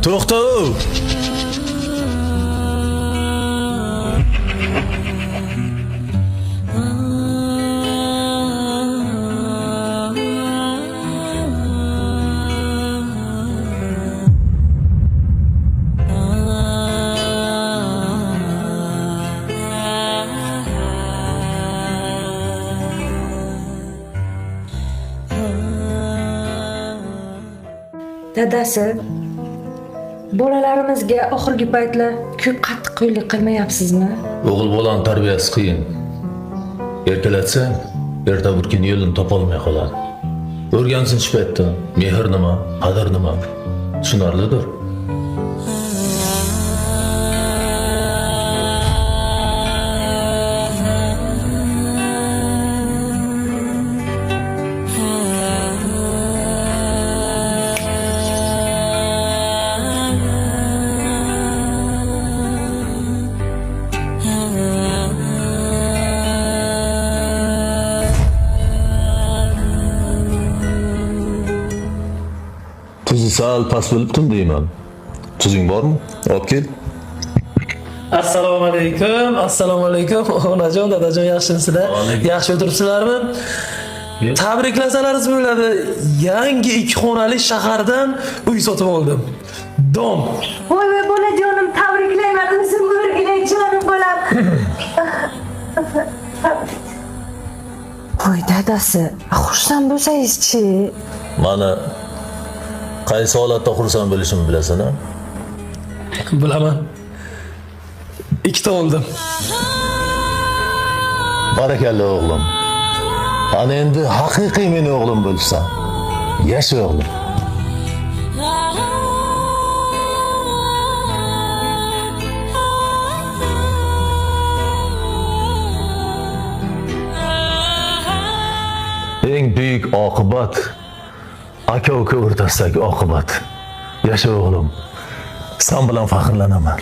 To'xta. Dadasi, bolalarimizga oxirgi paytlar ko'p qattiqqo'ylik qilmayapsizmi? O'g'il bolani tarbiyasi qiyin. Erkalatsang, erta bir kun yo'lini topolmay qoladi. O'rgansin shu paytda mehr nima, qadr nima tushunarlidir. Tuzi sal past bo'libdim deyman. Tuzing bormi? Olib kel. Assalomu alaykum. Assalomu alaykum. Onajon, dadajon, yaxshimisizlar? Yaxshi o'tiribsizlarmi? Tabriklasalaringiz bo'ladi. Yangi 2 xonali shahardan uy sotib oldim. Dom. Voy bolajonim, tabriklayman. O'zim o'rgilay jonim bolam. Voy dadasi, xursand bo'lsangiz-chi? Mana qaysi holatda xursand bo'lishimni bilasan-a? Bilaman. 2 ta oldim. Barakalla o'g'lim. Ana endi haqiqiy meni o'g'lim bo'lsan. Yasha o'g'lim. Eng büyük oqibat aka-uka o'rtasidagi oqibat. Yasha o'g'lim. Sen bilan faxrlanaman.